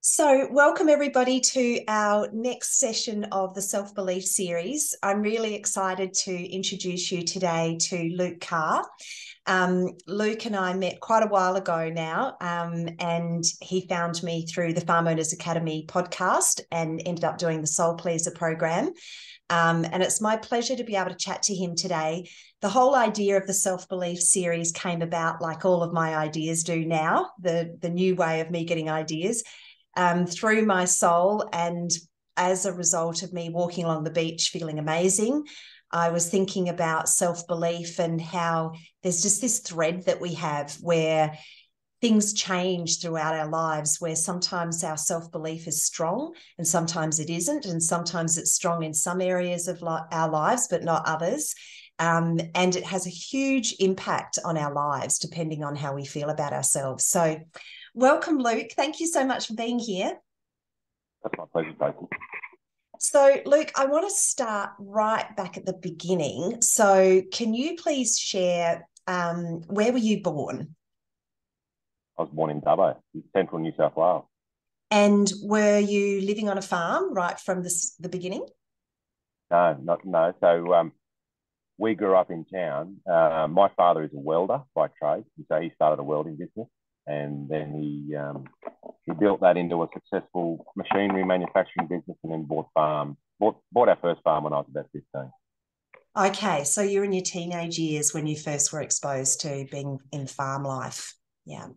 So, welcome everybody to our next session of the Self Belief series. I'm really excited to introduce you today to Luke Carr. Luke and I met quite a while ago now, and he found me through the Farm Owners Academy podcast and ended up doing the Soul Pleaser program. And it's my pleasure to be able to chat to him today. The whole idea of the self-belief series came about, like all of my ideas do now, the new way of me getting ideas, through my soul. And as a result of me walking along the beach feeling amazing, I was thinking about self-belief and how there's just this thread that we have where things change throughout our lives, where sometimes our self-belief is strong and sometimes it isn't, and sometimes it's strong in some areas of our lives but not others. And it has a huge impact on our lives depending on how we feel about ourselves. So welcome, Luke. Thank you so much for being here. That's my pleasure, Tracy. So, Luke, I want to start right back at the beginning. So can you please share, where were you born? I was born in Dubbo, in central New South Wales. And were you living on a farm right from the beginning? No. So we grew up in town. My father is a welder by trade, so he started a welding business, and then he built that into a successful machinery manufacturing business, and then bought our first farm when I was about 15. Okay, so you're in your teenage years when you first were exposed to being in farm life. Yeah.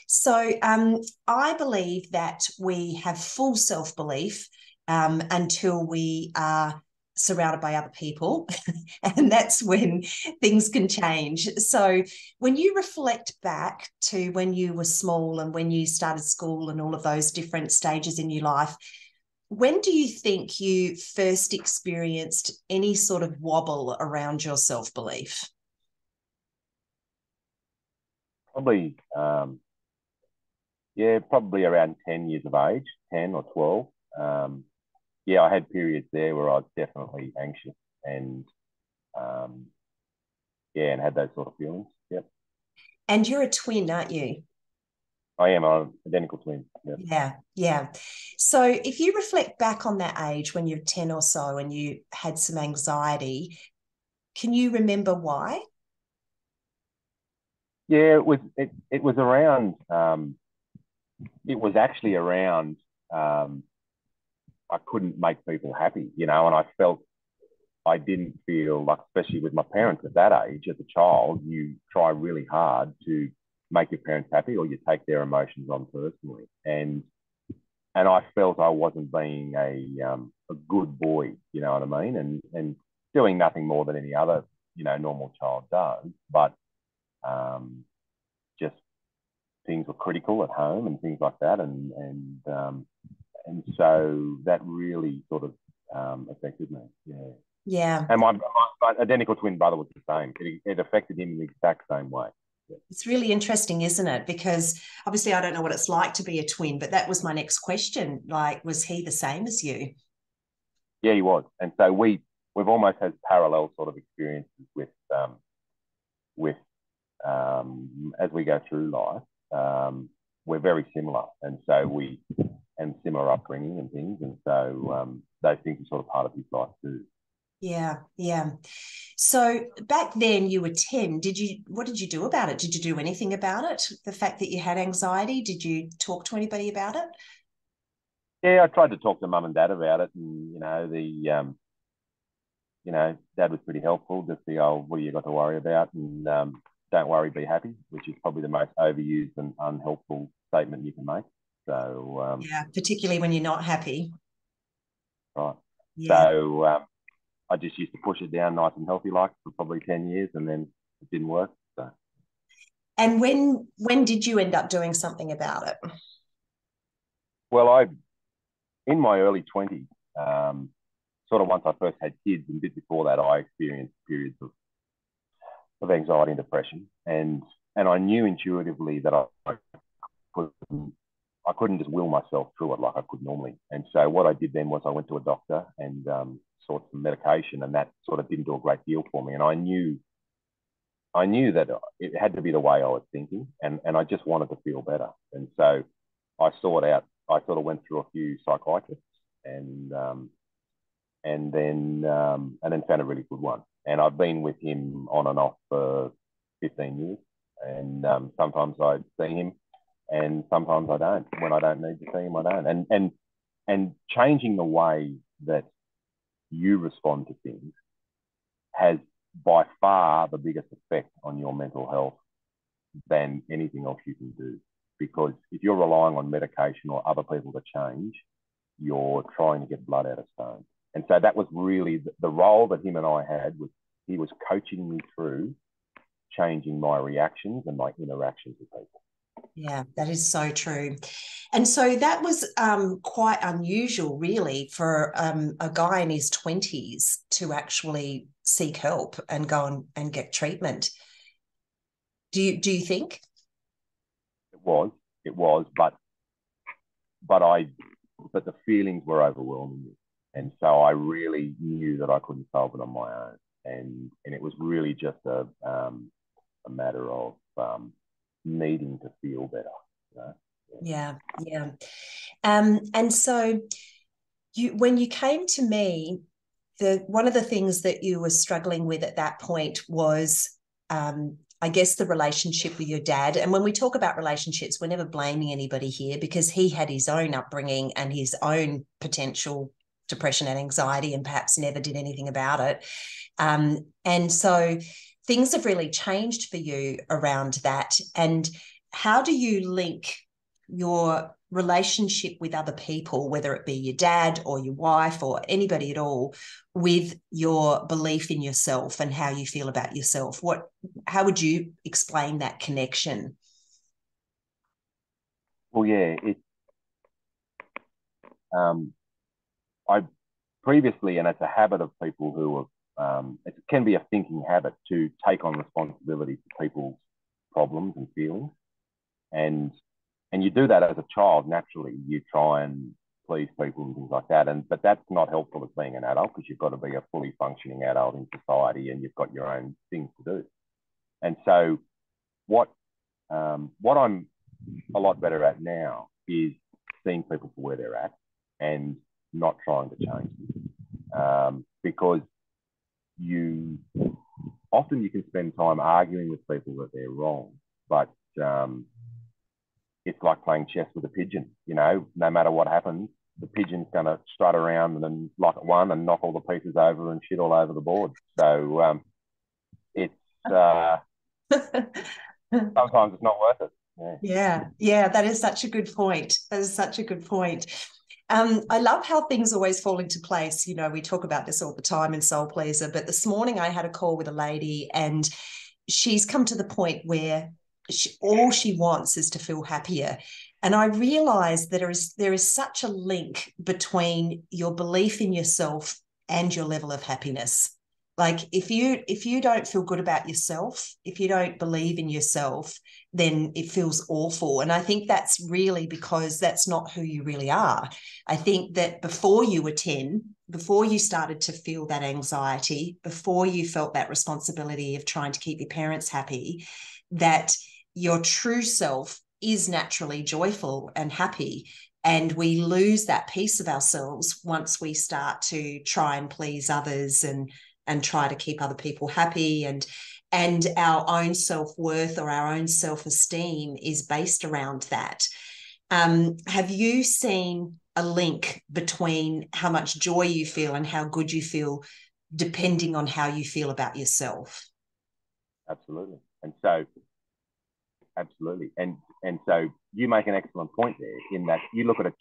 So I believe that we have full self-belief until we are surrounded by other people. And that's when things can change. So when you reflect back to when you were small and when you started school and all of those different stages in your life, when do you think you first experienced any sort of wobble around your self-belief? Probably, probably around 10 years of age, 10 or 12. I had periods there where I was definitely anxious and and had those sort of feelings. Yep. And you're a twin, aren't you? I am. I'm an identical twin. Yep. Yeah. So if you reflect back on that age when you're 10 or so and you had some anxiety, can you remember why? Yeah, it was around. It was actually around. I couldn't make people happy, and I felt I didn't feel like, especially with my parents at that age, as a child, you try really hard to make your parents happy, or you take their emotions on personally, and I felt I wasn't being a good boy, you know what I mean, and doing nothing more than any other normal child does, but just things were critical at home and things like that, and so that really sort of affected me. Yeah. Yeah. And my identical twin brother was the same. It affected him in the exact same way. Yeah. It's really interesting, isn't it? Because obviously I don't know what it's like to be a twin, but that was my next question. Like, was he the same as you? Yeah, he was. And so we've almost had parallel sort of experiences with as we go through life. We're very similar, and so and similar upbringing and things, and so those things are sort of part of his life too. Yeah. So back then you were 10. What did you do about it? Did you do anything about it? The fact that you had anxiety, did you talk to anybody about it? Yeah, I tried to talk to mum and dad about it, and dad was pretty helpful. Just the old, what do you got to worry about? And don't worry, be happy, which is probably the most overused and unhelpful statement you can make. So yeah, particularly when you're not happy. right. Yeah. So I just used to push it down nice and healthy, like for probably 10 years, and then it didn't work. So. And when did you end up doing something about it? Well, in my early 20s, sort of once I first had kids, and a bit before that, I experienced periods of anxiety and depression, and I knew intuitively that I couldn't just will myself through it like I could normally. And so what I did then was I went to a doctor and sought some medication, and that sort of didn't do a great deal for me. And I knew I knew that it had to be the way I was thinking, and I just wanted to feel better. And so I sought out. I sort of went through a few psychiatrists, and then found a really good one. And I've been with him on and off for 15 years. And sometimes I see him, and sometimes I don't. When I don't need to see him, I don't. And changing the way that you respond to things has by far the biggest effect on your mental health than anything else you can do. Because if you're relying on medication or other people to change, you're trying to get blood out of stone. And so that was really the role that him and I had. Was he was coaching me through changing my reactions and my interactions with people. Yeah, that is so true. And so that was quite unusual, really, for a guy in his 20s to actually seek help and go and get treatment. Do you think? It was, but the feelings were overwhelming me. And so I really knew that I couldn't solve it on my own. And it was really just a matter of needing to feel better. You know? Yeah, yeah. And so when you came to me, one of the things that you were struggling with at that point was, I guess, the relationship with your dad. And when we talk about relationships, we're never blaming anybody here, because he had his own upbringing and his own potential depression and anxiety, and perhaps never did anything about it. And so things have really changed for you around that. And how do you link your relationship with other people, whether it be your dad or your wife or anybody at all, with your belief in yourself and how you feel about yourself? How would you explain that connection? Well, yeah, I previously, and it's a habit of people who have, it can be a thinking habit to take on responsibility for people's problems and feelings. And you do that as a child naturally. You try and please people and things like that. But that's not helpful as being an adult, because you've got to be a fully functioning adult in society, and you've got your own things to do. And so what I'm a lot better at now is seeing people for where they're at and not trying to change them, because you can spend time arguing with people that they're wrong, but it's like playing chess with a pigeon. No matter what happens, the pigeon's going to strut around and then lock at one and knock all the pieces over and shit all over the board. So it's sometimes it's not worth it. Yeah, that is such a good point. That is such a good point. I love how things always fall into place. We talk about this all the time in Soul Pleaser, but this morning I had a call with a lady, and she's come to the point where all she wants is to feel happier. And I realized that there is such a link between your belief in yourself and your level of happiness. Like if you don't feel good about yourself, if you don't believe in yourself, then it feels awful. And I think that's really because that's not who you really are. I think that before you were 10, before you started to feel that anxiety, before you felt that responsibility of trying to keep your parents happy, that your true self is naturally joyful and happy. And we lose that piece of ourselves once we start to try and please others and try to keep other people happy, and our own self-worth or our own self-esteem is based around that. Have you seen a link between how much joy you feel and how good you feel, depending on how you feel about yourself? Absolutely. Absolutely. And so you make an excellent point there, in that you look at a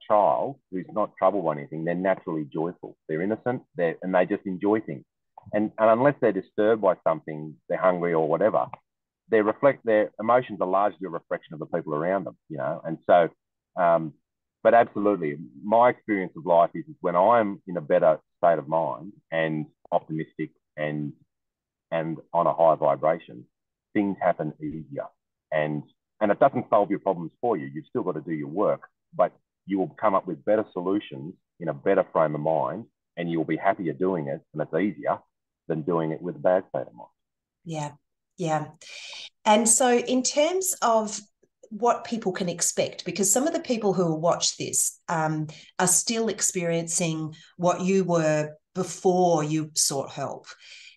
child who's not troubled by anything, they're naturally joyful. They're innocent, and they just enjoy things. And unless they're disturbed by something, they're hungry or whatever, their emotions are largely a reflection of the people around them, And so, but absolutely, my experience of life is when I'm in a better state of mind and optimistic and on a high vibration, things happen easier. And it doesn't solve your problems for you. You've still got to do your work, but you will come up with better solutions in a better frame of mind, and you'll be happier doing it, and it's easier than doing it with a bad state of mind. Yeah. Yeah. And so, in terms of what people can expect, because some of the people who will watch this are still experiencing what you were before you sought help.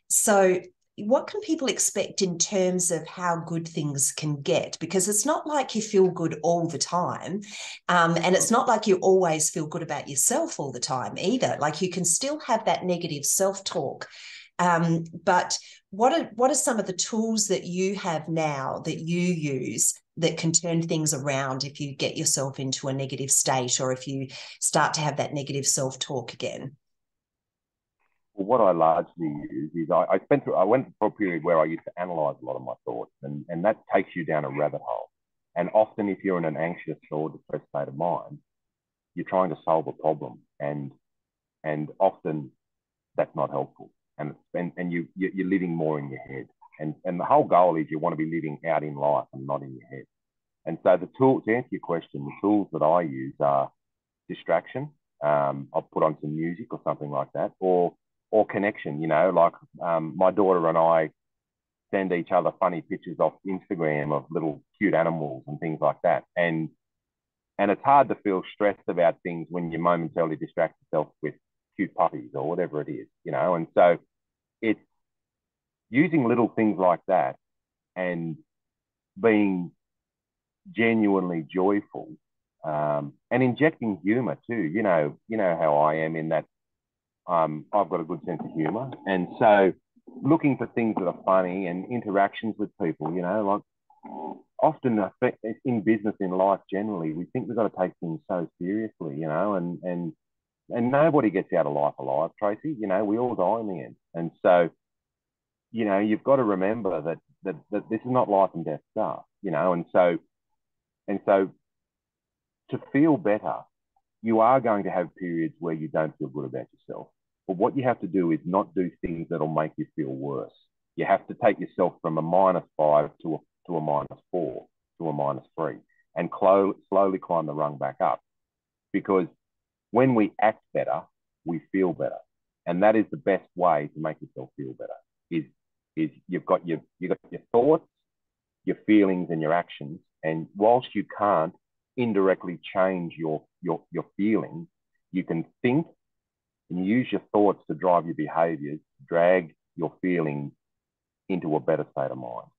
So, what can people expect in terms of how good things can get? Because it's not like you feel good all the time. And it's not like you always feel good about yourself all the time either. Like you can still have that negative self-talk. But what are some of the tools that you have now that you use that can turn things around if you get yourself into a negative state or if you start to have that negative self-talk again? Well, what I largely use is I went for a period where I used to analyze a lot of my thoughts, and that takes you down a rabbit hole. And often, if you're in an anxious or depressed state of mind, you're trying to solve a problem, and often that's not helpful. And you're living more in your head. And the whole goal is you want to be living out in life and not in your head. And so the tool to answer your question, the tools that I use are distraction. I'll put on some music or something like that, or connection. You know, like my daughter and I send each other funny pictures off Instagram of little cute animals and things like that. And it's hard to feel stressed about things when you momentarily distract yourself with cute puppies or whatever it is, you know. And so it's using little things like that and being genuinely joyful, and injecting humor too. You know how I am in that I've got a good sense of humor, and so looking for things that are funny and interactions with people. You know, like often in business, in life generally, we think we've got to take things so seriously. You know, and nobody gets out of life alive, Tracy. You know, we all die in the end, and so you know you've got to remember that this is not life and death stuff. You know, and so to feel better, you are going to have periods where you don't feel good about yourself. But what you have to do is not do things that'll make you feel worse. You have to take yourself from a -5 to a -4 to a -3 and slowly climb the rung back up. Because when we act better, we feel better. And that is the best way to make yourself feel better. Is you've got your thoughts, your feelings, and your actions. And whilst you can't indirectly change your feelings, you can think and use your thoughts to drive your behaviors, drag your feelings into a better state of mind.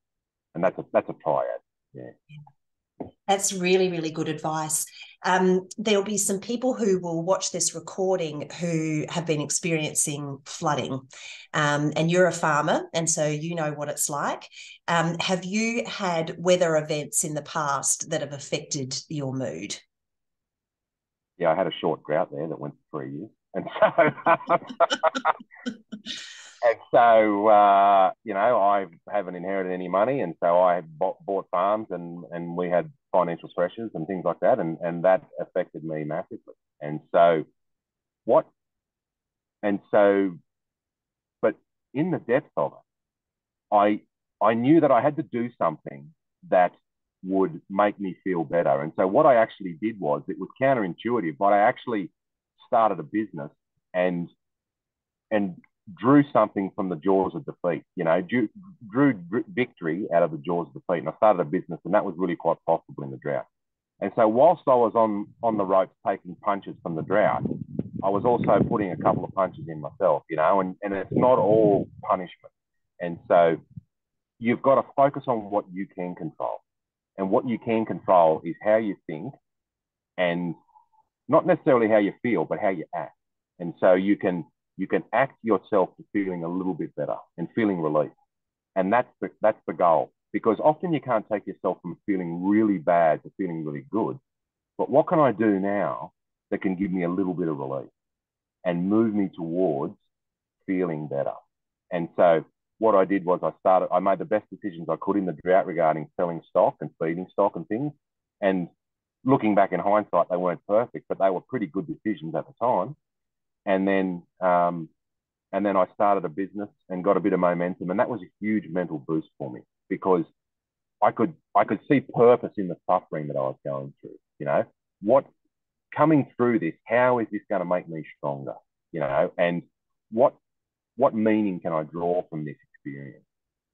And that's a triad. Yeah. That's really, really good advice. There'll be some people who will watch this recording who have been experiencing flooding, and you're a farmer, and so you know what it's like. Have you had weather events in the past that have affected your mood? Yeah, I had a short drought there that went for 3 years. And so you know, I haven't inherited any money, and so I bought farms, and we had financial pressures and things like that, and that affected me massively. And so what? And so, but in the depth of it, I knew that I had to do something that would make me feel better. And so what I actually did was, it was counterintuitive, but I actually started a business and drew something from the jaws of defeat. You know, drew victory out of the jaws of defeat. And I started a business, and that was really quite profitable in the drought. And so whilst I was on the ropes taking punches from the drought, I was also putting a couple of punches in myself, you know, and it's not all punishment. And so you've got to focus on what you can control. And what you can control is how you think, and not necessarily how you feel, but how you act. And so you can act yourself to feeling a little bit better and feeling relief. And that's the goal. Because often you can't take yourself from feeling really bad to feeling really good. But what can I do now that can give me a little bit of relief and move me towards feeling better? And so what I did was I made the best decisions I could in the drought regarding selling stock and feeding stock and things. And looking back in hindsight, they weren't perfect, but they were pretty good decisions at the time. And then I started a business and got a bit of momentum, and that was a huge mental boost for me, because I could see purpose in the suffering that I was going through. You know, what coming through this, how is this going to make me stronger? You know, and what meaning can I draw from this experience?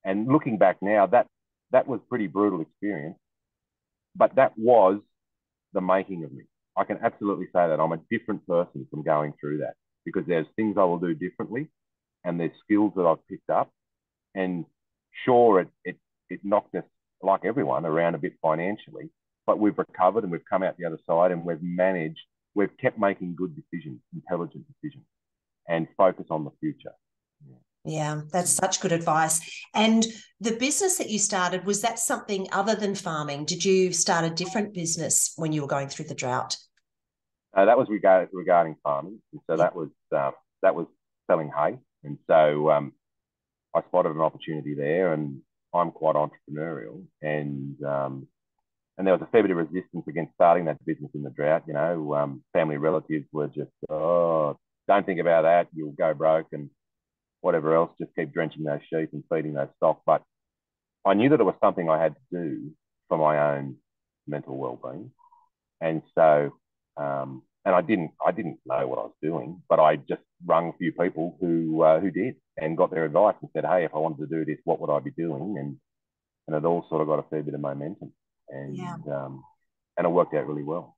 And looking back now, that was pretty brutal experience, but that was the making of me. I can absolutely say that I'm a different person from going through that, because there's things I will do differently, and there's skills that I've picked up. And sure, it knocked us, like everyone, around a bit financially, but we've recovered and we've come out the other side, and we've kept making good decisions, intelligent decisions, and focus on the future. Yeah, that's such good advice. And the business that you started, was that something other than farming? Did you start a different business when you were going through the drought? That was regarding farming, and so Yeah. that was selling hay, and so I spotted an opportunity there, and I'm quite entrepreneurial, and there was a fair bit of resistance against starting that business in the drought. Family relatives were just, oh, don't think about that, you'll go broke, and whatever else, just keep drenching those sheep and feeding those stock. But I knew that it was something I had to do for my own mental well-being, and so and I didn't know what I was doing, but I just rung a few people who did, and got their advice and said, hey, if I wanted to do this, what would I be doing? And it all sort of got a fair bit of momentum, and Yeah. and it worked out really well.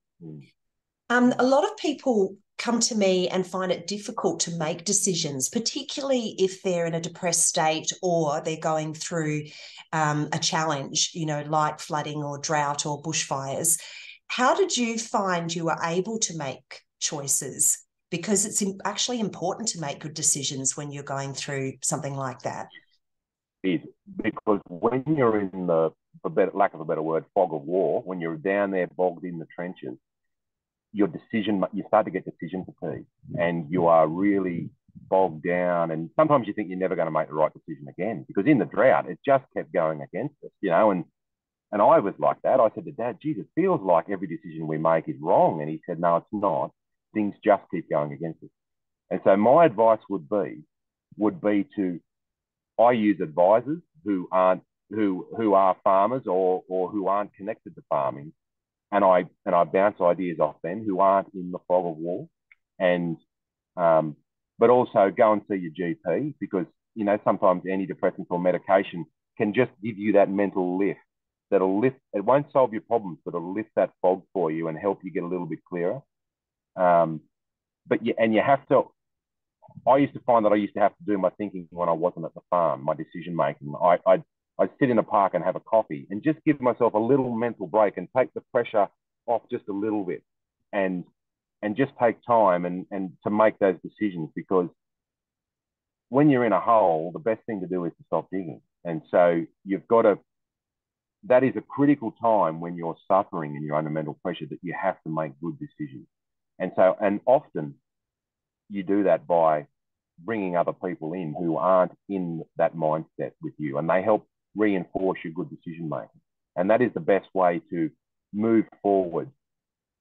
A lot of people come to me and find it difficult to make decisions, particularly if they're in a depressed state or they're going through a challenge, like flooding or drought or bushfires. How did you find you were able to make choices? Because it's actually important to make good decisions when you're going through something like that. Is because when you're in the, for lack of a better word, fog of war, when you're down there bogged in the trenches, you start to get decision fatigue, and you are really bogged down. And sometimes you think you're never going to make the right decision again, because in the drought, it just kept going against us, and I was like that. I said to Dad, geez, it feels like every decision we make is wrong. And he said, no, it's not. Things just keep going against us. And so my advice would be to, I use advisors who are farmers or who aren't connected to farming, and I bounce ideas off them who aren't in the fog of war, and but also go and see your GP, because sometimes antidepressants or medication can just give you that mental lift. That'll lift. It won't solve your problems, but it'll lift that fog for you and help you get a little bit clearer. But you have to. I used to find that I used to have to do my thinking when I wasn't at the farm, my decision making. I'd sit in a park and have a coffee and just give myself a little mental break and take the pressure off just a little bit, and just take time and to make those decisions, because when you're in a hole, the best thing to do is to stop digging. And so that is a critical time when you're suffering and you're under mental pressure, that you have to make good decisions. And often you do that by bringing other people in who aren't in that mindset with you, and they help reinforce your good decision making. And that is the best way to move forward,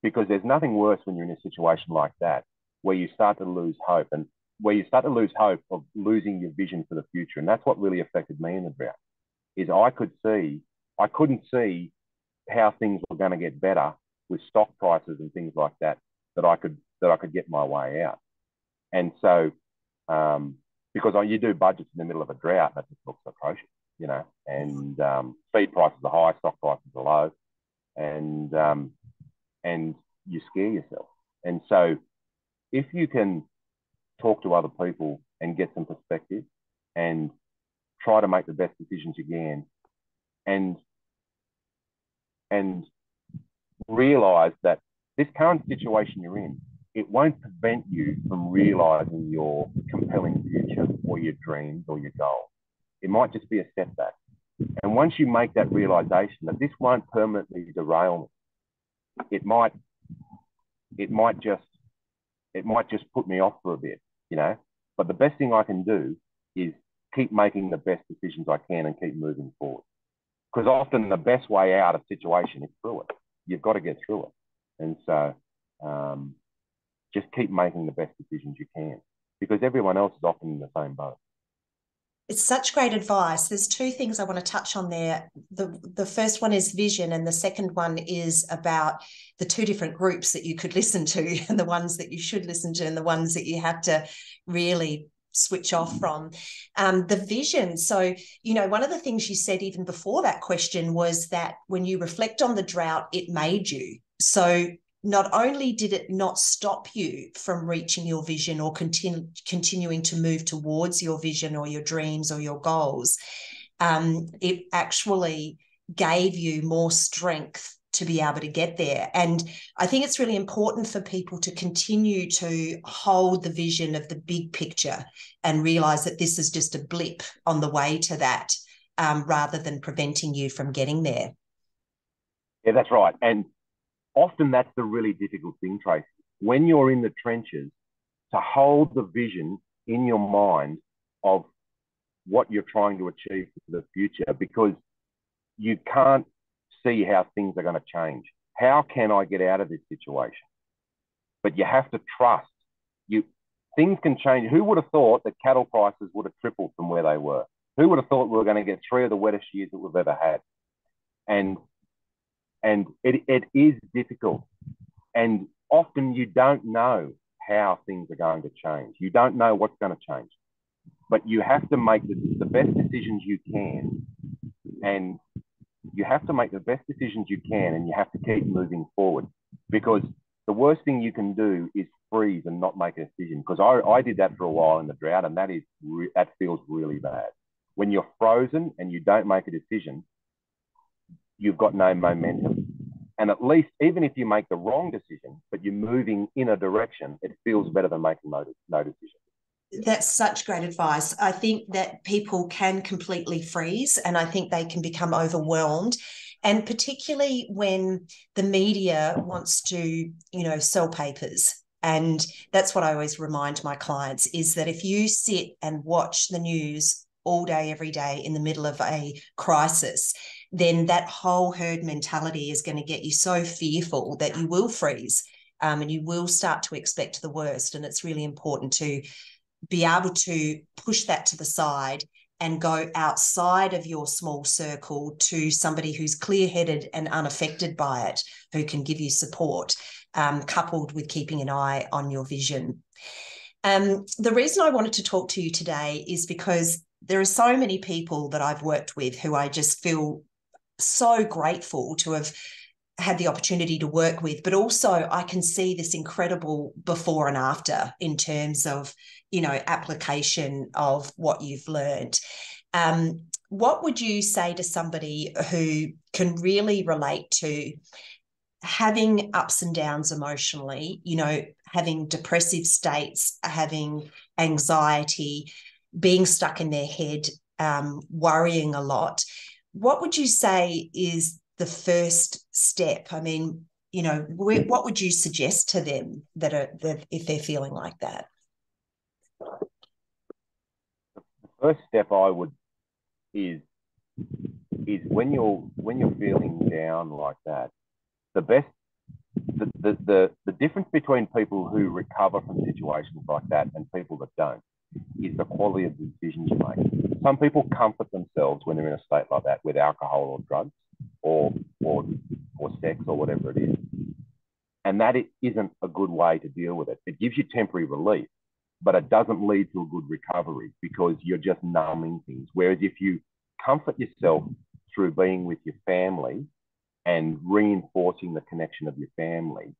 because there's nothing worse when you're in a situation like that, where you start to lose hope, and where you start to lose hope of losing your vision for the future. And that's what really affected me in the drought, is I couldn't see how things were going to get better with stock prices and things like that, that I could get my way out. And so, because you do budgets in the middle of a drought, that just looks atrocious, and feed prices are high, stock prices are low, and you scare yourself. And so if you can talk to other people and get some perspective and try to make the best decisions you can, and realize that this current situation you're in, it won't prevent you from realizing your compelling future or your dreams or your goals. It might just be a setback. And once you make that realization that this won't permanently derail me, it might just put me off for a bit, But the best thing I can do is keep making the best decisions I can and keep moving forward. Because often the best way out of situation is through it. You've got to get through it. And so just keep making the best decisions you can, because everyone else is often in the same boat. It's such great advice. There's two things I want to touch on there. The first one is vision, and the second one is about the two different groups that you could listen to, and the ones that you should listen to and the ones that you have to really switch off from. The vision. So, one of the things you said even before that question was that when you reflect on the drought, it made you. So not only did it not stop you from reaching your vision or continuing to move towards your vision or your dreams or your goals, it actually gave you more strength to be able to get there. And I think it's really important for people to continue to hold the vision of the big picture and realize that this is just a blip on the way to that, rather than preventing you from getting there. Yeah, that's right. And often that's the really difficult thing, Tracy. When you're in the trenches, to hold the vision in your mind of what you're trying to achieve for the future, because you can't see how things are going to change. How can I get out of this situation? But you have to trust. Things can change. Who would have thought that cattle prices would have tripled from where they were? Who would have thought we were going to get 3 of the wettest years that we've ever had? And it is difficult. And often you don't know how things are going to change. You don't know what's going to change. But you have to make the best decisions you can. And you have to make the best decisions you can, and you have to keep moving forward, because the worst thing you can do is freeze and not make a decision. Because I did that for a while in the drought, and that feels really bad. When you're frozen and you don't make a decision, you've got no momentum. And at least, even if you make the wrong decision, but you're moving in a direction, it feels better than making no decision. That's such great advice. I think that people can completely freeze, and I think they can become overwhelmed. And particularly when the media wants to, sell papers. And that's what I always remind my clients, is that if you sit and watch the news all day, every day in the middle of a crisis, then that whole herd mentality is going to get you so fearful that you will freeze, and you will start to expect the worst. And it's really important to be able to push that to the side and go outside of your small circle to somebody who's clear-headed and unaffected by it, who can give you support, coupled with keeping an eye on your vision. The reason I wanted to talk to you today is because there are so many people that I've worked with who I just feel so grateful to have had the opportunity to work with, but also I can see this incredible before and after in terms of, application of what you've learned. What would you say to somebody who can really relate to having ups and downs emotionally, having depressive states, having anxiety, being stuck in their head, worrying a lot? What would you say is the first step? I mean, what would you suggest to them that if they're feeling like that? The first step I would is when you're feeling down like that, the difference between people who recover from situations like that and people that don't is the quality of the decisions you make. Some people comfort themselves when they're in a state like that with alcohol or drugs or sex or whatever it is. And that isn't a good way to deal with it. It gives you temporary relief, but it doesn't lead to a good recovery because you're just numbing things. Whereas if you comfort yourself through being with your family and reinforcing the connection of your family,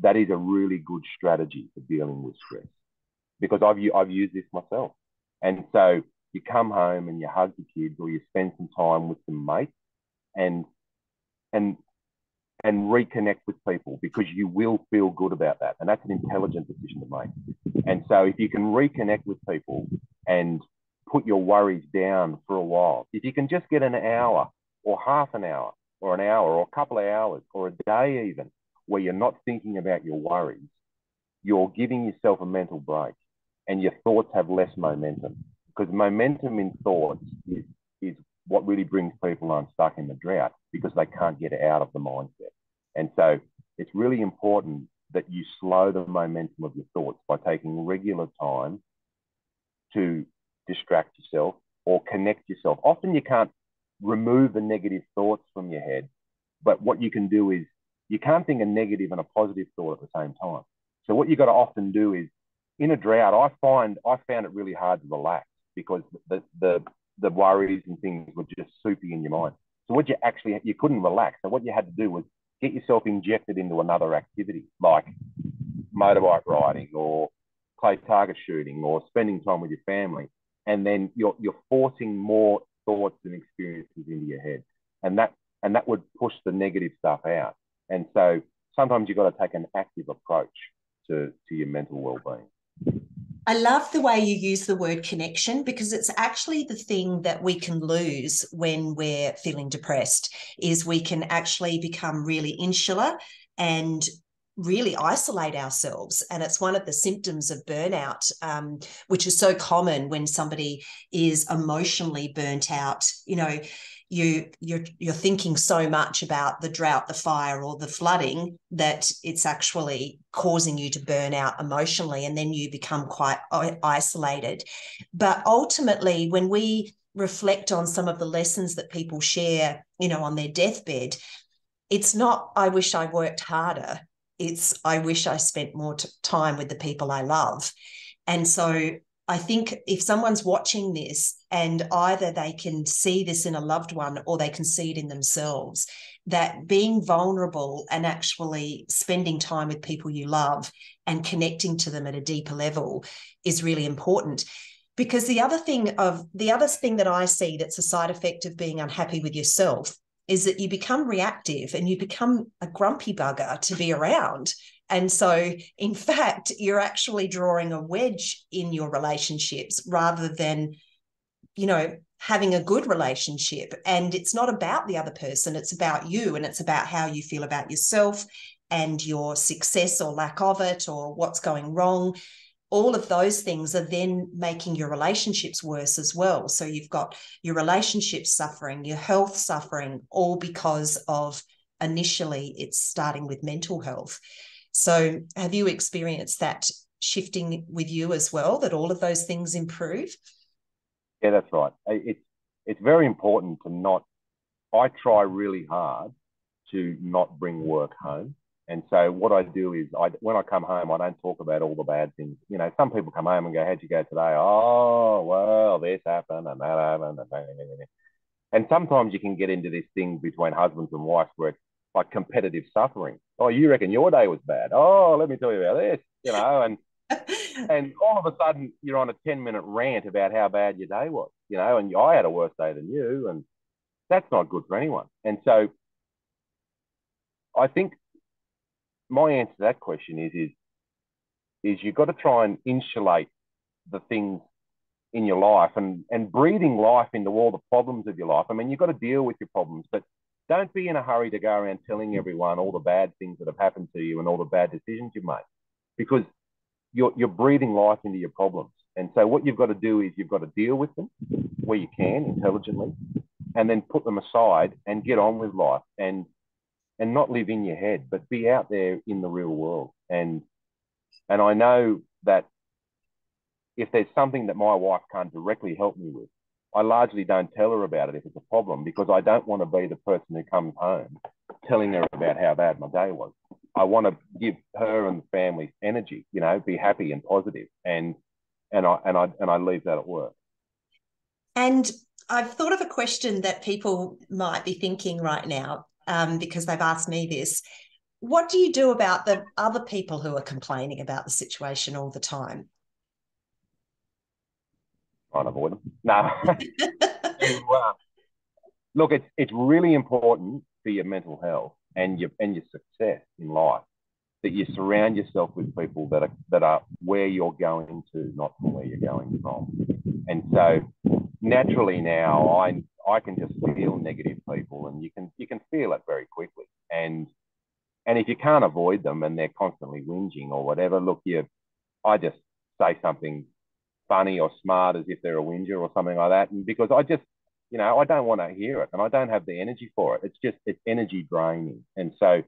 that is a really good strategy for dealing with stress. Because I've used this myself. And so you come home and you hug your kids, or you spend some time with some mates and reconnect with people, because you will feel good about that. And that's an intelligent decision to make. And so if you can reconnect with people and put your worries down for a while, if you can just get an hour or half an hour or an hour or a couple of hours or a day even where you're not thinking about your worries, you're giving yourself a mental break and your thoughts have less momentum. Because momentum in thoughts is what really brings people unstuck in the drought, because they can't get out of the mindset. And so it's really important that you slow the momentum of your thoughts by taking regular time to distract yourself or connect yourself. Often you can't remove the negative thoughts from your head, but what you can do is you can't think a negative and a positive thought at the same time. So what you've got to often do is in a drought, I found it really hard to relax because the worries and things were just soupy in your mind. So you couldn't relax. So what you had to do was get yourself injected into another activity like motorbike riding or play target shooting or spending time with your family. And then you're forcing more thoughts and experiences into your head. And that would push the negative stuff out. And so sometimes you've got to take an active approach to your mental well-being. I love the way you use the word connection, because it's actually the thing that we can lose when we're feeling depressed, is we can actually become really insular and really isolate ourselves. And it's one of the symptoms of burnout, which is so common when somebody is emotionally burnt out. You know, you're thinking so much about the drought, the fire, or the flooding that it's actually causing you to burn out emotionally, and then you become quite isolated. But ultimately, when we reflect on some of the lessons that people share, on their deathbed, it's not, I wish I worked harder. It's, I wish I spent more time with the people I love. And so I think if someone's watching this and either they can see this in a loved one or they can see it in themselves, that being vulnerable and actually spending time with people you love and connecting to them at a deeper level is really important. Because the other thing that I see that's a side effect of being unhappy with yourself is that you become reactive and you become a grumpy bugger to be around. And so, in fact, you're actually drawing a wedge in your relationships rather than, having a good relationship. And it's not about the other person, it's about you, and it's about how you feel about yourself and your success or lack of it, or what's going wrong. All of those things are then making your relationships worse as well. So you've got your relationships suffering, your health suffering, all because of initially it's starting with mental health. So have you experienced that shifting with you as well, that all of those things improve? Yeah, that's right. It's very important to not. I try really hard to not bring work home. And so what I do is when I come home, I don't talk about all the bad things. Some people come home and go, how'd you go today? Oh, well, this happened and that happened. And sometimes you can get into this thing between husbands and wives where it's like competitive suffering. Oh, you reckon your day was bad? Oh, let me tell you about this, and all of a sudden you're on a 10-minute rant about how bad your day was, and I had a worse day than you. And that's not good for anyone. And so I think my answer to that question is you've got to try and insulate the things in your life and breathing life into all the problems of your life. I mean, you've got to deal with your problems, but don't be in a hurry to go around telling everyone all the bad things that have happened to you and all the bad decisions you've made, because you're breathing life into your problems. And so what you've got to do is you've got to deal with them where you can intelligently, and then put them aside and get on with life and not live in your head, but be out there in the real world. And I know that if there's something that my wife can't directly help me with, I largely don't tell her about it if it's a problem, because I don't want to be the person who comes home telling her about how bad my day was. I want to give her and the family energy, be happy and positive, and I leave that at work. And I've thought of a question that people might be thinking right now, because they've asked me this. What do you do about the other people who are complaining about the situation all the time? Try and avoid them. No. Look, it's really important for your mental health and your success in life that you surround yourself with people that are where you're going to, not from where you're going from. And so naturally now I can just feel negative people, and you can feel it very quickly. And if you can't avoid them and they're constantly whinging or whatever, look, I just say something funny or smart as if they're a whinger or something like that. And because I just, I don't want to hear it and I don't have the energy for it. It's energy draining. And so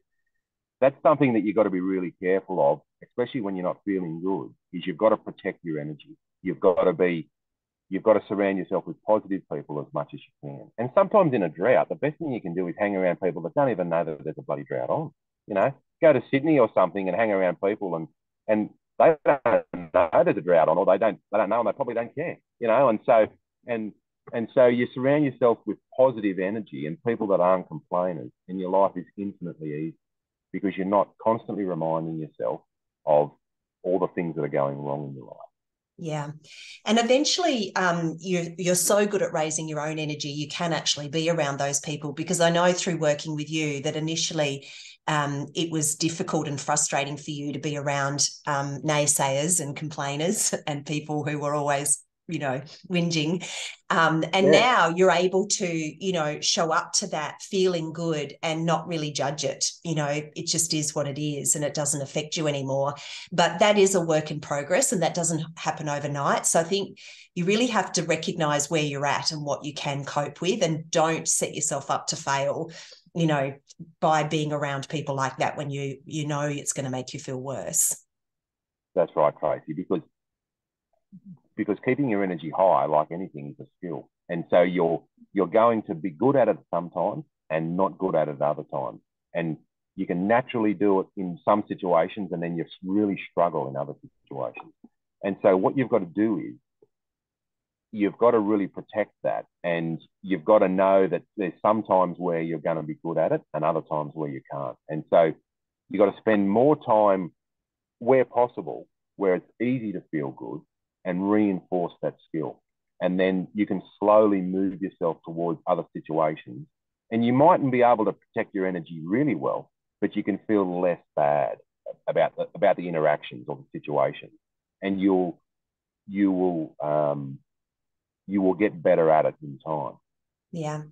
that's something that you've got to be really careful of, especially when you're not feeling good, is you've got to protect your energy. You've got to surround yourself with positive people as much as you can. And sometimes in a drought, the best thing you can do is hang around people that don't even know that there's a bloody drought on. Go to Sydney or something and hang around people and they don't know there's a drought on, or they don't know, and they probably don't care, and so you surround yourself with positive energy and people that aren't complainers, and your life is infinitely easy because you're not constantly reminding yourself of all the things that are going wrong in your life. Yeah. And eventually you're so good at raising your own energy, you can actually be around those people, because I know through working with you that initially it was difficult and frustrating for you to be around naysayers and complainers and people who were always, whinging. Now you're able to, show up to that feeling good and not really judge it. It just is what it is and it doesn't affect you anymore. But that is a work in progress and that doesn't happen overnight. So I think you really have to recognize where you're at and what you can cope with, and don't set yourself up to fail, by being around people like that when you know it's going to make you feel worse. That's right, Tracy, because keeping your energy high, like anything, is a skill. And so you're going to be good at it sometimes and not good at it other times. And you can naturally do it in some situations and then you really struggle in other situations. And so what you've got to do is you've got to really protect that. And you've got to know that there's some times where you're going to be good at it and other times where you can't. And so you've got to spend more time where possible, where it's easy to feel good, and reinforce that skill. And then you can slowly move yourself towards other situations. And you mightn't be able to protect your energy really well, but you can feel less bad about the interactions or the situations. And you will get better at it in time. Yeah.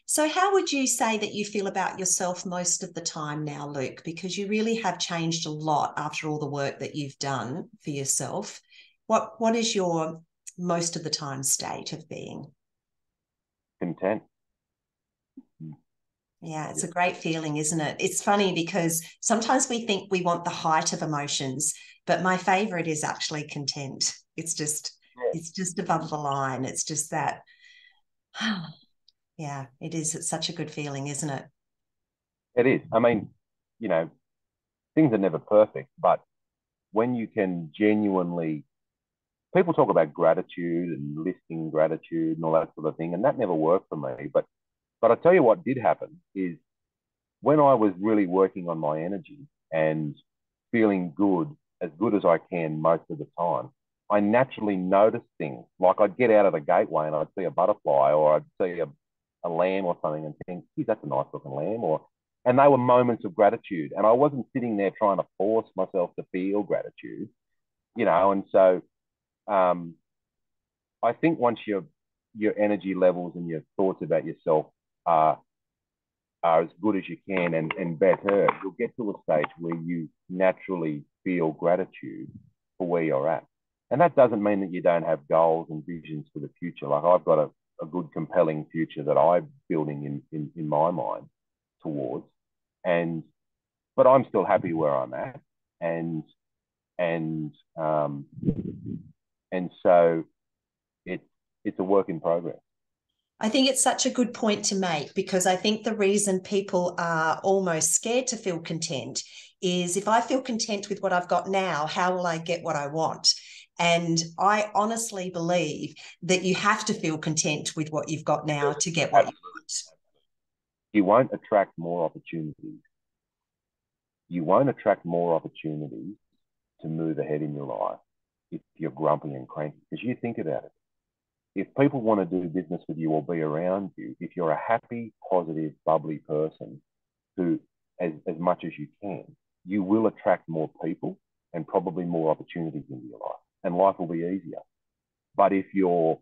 So how would you say that you feel about yourself most of the time now, Luke? Because you really have changed a lot after all the work that you've done for yourself. What is your most of the time state of being? Content. Yeah, it's a great feeling, isn't it? It's funny because sometimes we think we want the height of emotions, but my favorite is actually content. It's just above the line. It's just that, yeah, it is. It's such a good feeling, isn't it? It is. I mean, things are never perfect, but when you can genuinely, people talk about gratitude and listing gratitude and all that sort of thing, and that never worked for me. But I tell you what did happen is when I was really working on my energy and feeling good, as good as I can most of the time, I naturally noticed things. Like I'd get out of the gateway and I'd see a butterfly, or I'd see a lamb or something and think, geez, that's a nice looking lamb. And they were moments of gratitude. And I wasn't sitting there trying to force myself to feel gratitude, and so I think once your energy levels and your thoughts about yourself are as good as you can and better, you'll get to a stage where you naturally feel gratitude for where you're at. And that doesn't mean that you don't have goals and visions for the future. Like I've got a good, compelling future that I'm building in my mind towards. But I'm still happy where I'm at. And so it's a work in progress. I think it's such a good point to make, because I think the reason people are almost scared to feel content is, if I feel content with what I've got now, how will I get what I want? And I honestly believe that you have to feel content with what you've got now to get what you want. You won't attract more opportunities. You won't attract more opportunities to move ahead in your life if you're grumpy and cranky. Because you think about it. If people want to do business with you or be around you, if you're a happy, positive, bubbly person who, as much as you can, you will attract more people and probably more opportunities into your life, and life will be easier. But if you're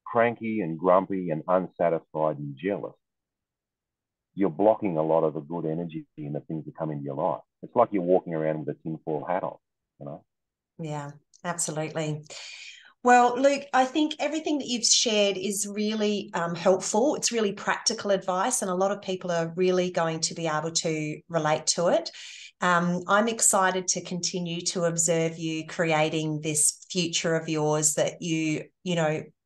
cranky and grumpy and unsatisfied and jealous, you're blocking a lot of the good energy and the things that come into your life. It's like you're walking around with a tinfoil hat on. Yeah, absolutely. Well, Luke, I think everything that you've shared is really helpful. It's really practical advice, and a lot of people are really going to be able to relate to it. I'm excited to continue to observe you creating this future of yours that you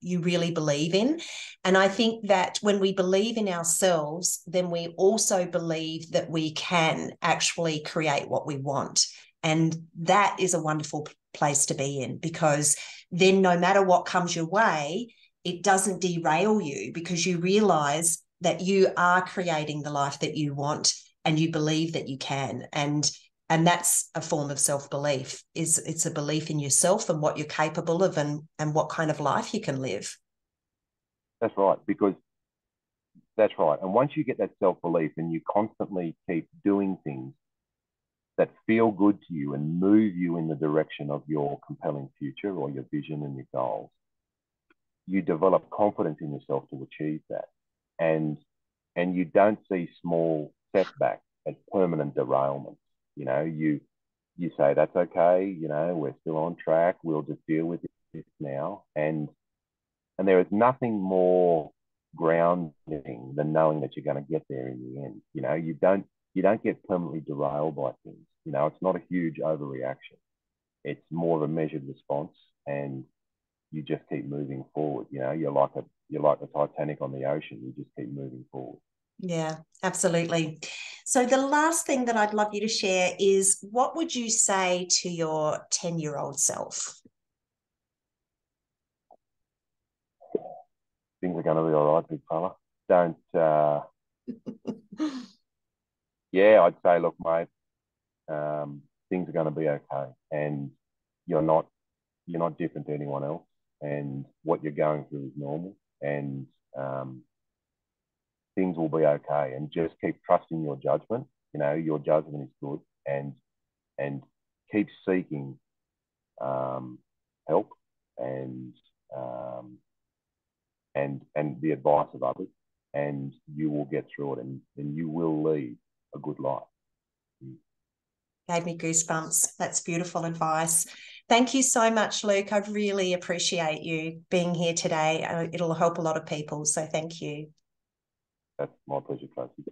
really believe in. And I think that when we believe in ourselves, then we also believe that we can actually create what we want. And that is a wonderful place to be in, because then no matter what comes your way, it doesn't derail you, because you realize that you are creating the life that you want and you believe that you can. And that's a form of self-belief. It's a belief in yourself and what you're capable of, and what kind of life you can live. That's right, because that's right. And once you get that self-belief and you constantly keep doing things that feel good to you and move you in the direction of your compelling future or your vision and your goals, you develop confidence in yourself to achieve that. And you don't see small setbacks as permanent derailments. You say that's okay, we're still on track, we'll just deal with this now. And there is nothing more grounding than knowing that you're going to get there in the end. You don't get permanently derailed by things. It's not a huge overreaction. It's more of a measured response, and you just keep moving forward. You're like the Titanic on the ocean. You just keep moving forward. Yeah, absolutely. So the last thing that I'd love you to share is, what would you say to your 10-year-old self? Things are going to be all right, big fella. Don't. Yeah, I'd say, look, mate, things are going to be okay, and you're not different to anyone else, and what you're going through is normal, and things will be okay. And just keep trusting your judgment. Your judgment is good, and keep seeking help and the advice of others, and you will get through it, and you will lead a good life. Gave me goosebumps. That's beautiful advice. Thank you so much, Luke. I really appreciate you being here today. It'll help a lot of people. So thank you. That's my pleasure, Tracy.